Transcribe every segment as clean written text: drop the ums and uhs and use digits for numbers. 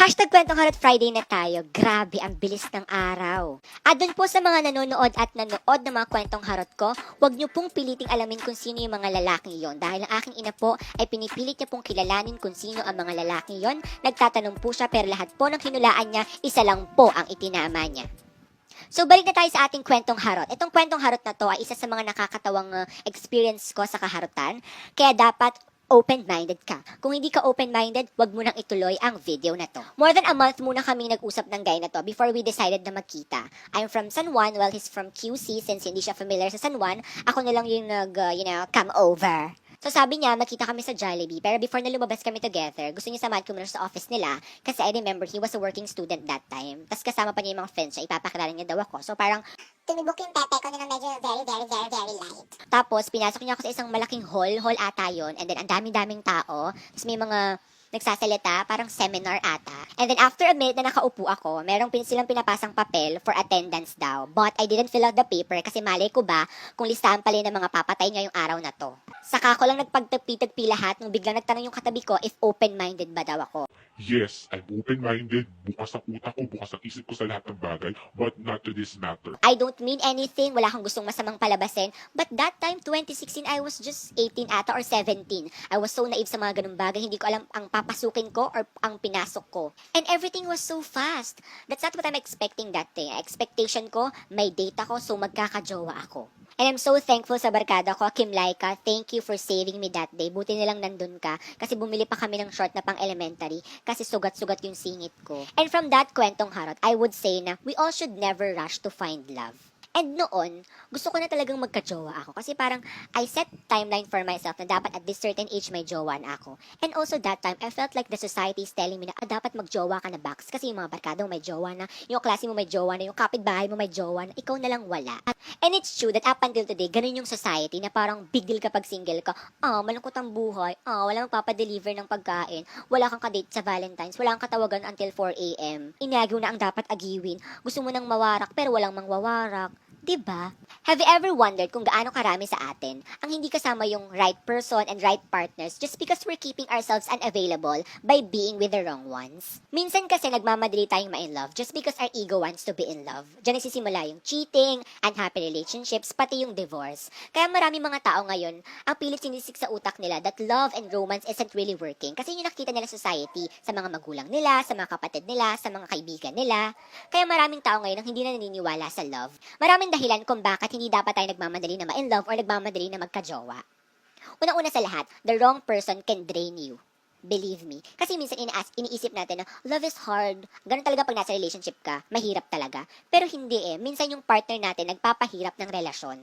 Hashtag Kwentong Harot Friday na tayo. Grabe, ang bilis ng araw. At dun po sa mga nanonood at nanood ng mga kwentong harot ko, huwag niyo pong piliting alamin kung sino yung mga lalaking yon. Dahil ang aking ina po ay pinipilit niya pong kilalanin kung sino ang mga lalaking yon. Nagtatanong po siya pero lahat po ng hinulaan niya, isa lang po ang itinama niya. So, balik na tayo sa ating kwentong harot. Itong kwentong harot na to ay isa sa mga nakakatawang experience ko sa kaharutan. Kaya dapat open-minded ka. Kung hindi ka open-minded, wag mo nang ituloy ang video na to. More than a month muna kami nag-usap ng guy na to before we decided na magkita. I'm from San Juan, while he's from QC. Since hindi siya familiar sa San Juan, ako na lang yung come over. So sabi niya, magkita kami sa Jollibee. Pero before na lumabas kami together, gusto niya samahan ko muna sa office nila. Kasi I remember he was a working student that time. Tapos kasama pa niya yung mga friends niya, ipapakilala niya daw ako. So parang, tumibok yung pepe ko na medyo very light. tapos pinasok niya ako sa isang malaking hall ata yun. And then ang daming-daming tao. Tapos may mga nagsasalita, parang seminar ata. And then after a minute na nakaupo ako, merong silang pinapasang papel for attendance daw. But I didn't fill out the paper kasi malay ko ba kung listahan pala ng mga papatay ngayong araw na to. Saka ko lang nagpagtagpi-tagpi lahat nung biglang nagtanong yung katabi ko if open-minded ba daw ako. Yes, I'm open-minded, bukas ang utak ko, bukas ang isip ko sa lahat ng bagay, but not to this matter. I don't mean anything, wala kang gustong masamang palabasin. But that time, 2016, I was just 18 ata or 17. I was so naive sa mga ganung bagay, hindi ko alam ang papasukin ko or ang pinasok ko. And everything was so fast. That's not what I'm expecting that day. Expectation ko, may date ako, so magkakajowa ako. And I'm so thankful sa barkada ko, Kim Laika. Thank you for saving me that day. Buti nilang nandun ka kasi bumili pa kami ng short na pang elementary kasi sugat-sugat yung singit ko. And from that kwentong harot, I would say na we all should never rush to find love. And noon, gusto ko na talagang magka-jowa ako. Kasi parang, I set timeline for myself na dapat at this certain age may jowa na ako. And also that time, I felt like the society is telling me na, dapat mag-jowa ka na, Bax. Kasi yung mga barkada mo may jowa na, yung klase mo may jowa na, yung kapitbahay mo may jowa na, ikaw na lang wala. And it's true that up until today, ganun yung society na parang big deal kapag single ka. Malungkot ang buhay. Wala magpapadeliver ng pagkain. Wala kang kadate sa Valentine's. Wala kang katawagan until 4 a.m. Inagaw na ang dapat agiwin. Gusto mo nang mawarak pero walang mangwawarak. Diba? Have you ever wondered kung gaano karami sa atin ang hindi kasama yung right person and right partners just because we're keeping ourselves unavailable by being with the wrong ones? Minsan kasi nagmamadali tayong ma-in love just because our ego wants to be in love. Diyan nagsisimula yung cheating, unhappy relationships, pati yung divorce. Kaya marami mga tao ngayon ang pilit sinisik sa utak nila that love and romance isn't really working kasi yun yung nakita nila sa society, sa mga magulang nila, sa mga kapatid nila, sa mga kaibigan nila. Kaya maraming tao ngayon ang hindi na naniniwala sa love. Maraming dahilan kung bakit hindi dapat tayo nagmamadali na ma-in love or nagmamadali na magkajowa. Unang-una sa lahat, the wrong person can drain you. Believe me. Kasi minsan iniisip natin na love is hard. Ganun talaga pag nasa relationship ka. Mahirap talaga. Pero hindi eh. Minsan yung partner natin nagpapahirap ng relasyon.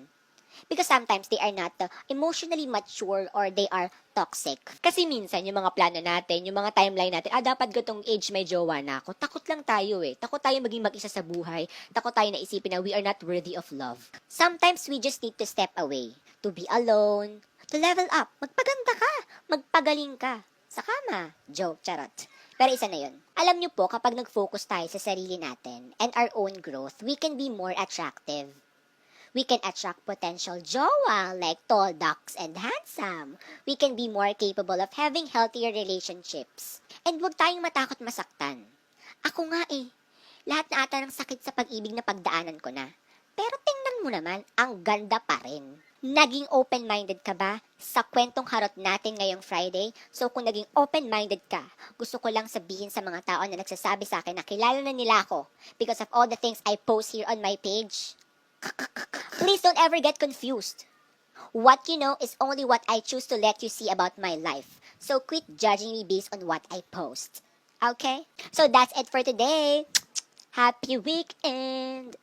Because sometimes they are not emotionally mature or they are toxic. Kasi minsan yung mga plano natin, yung mga timeline natin, dapat gatong age may jowa na ako. Takot lang tayo eh. Takot tayo maging mag-isa sa buhay. Takot tayo na isipin na we are not worthy of love. Sometimes we just need to step away. To be alone. To level up. Magpaganda ka. Magpagaling ka. Sa kama. Joke, charot. Pero isa na yun. Alam nyo po, kapag nag-focus tayo sa sarili natin and our own growth, we can be more attractive. We can attract potential jowa like tall, dark, and handsome. We can be more capable of having healthier relationships. And huwag tayong matakot masaktan. Ako nga eh. Lahat na ata ng sakit sa pag-ibig na pagdaanan ko na. Pero tingnan mo naman, ang ganda pa rin. Naging open-minded ka ba sa kwentong harot natin ngayong Friday? So kung naging open-minded ka, gusto ko lang sabihin sa mga tao na nagsasabi sa akin na kilala na nila ako because of all the things I post here on my page. Please don't ever get confused. What you know is only what I choose to let you see about my life. So quit judging me based on what I post. Okay? So that's it for today. Happy weekend!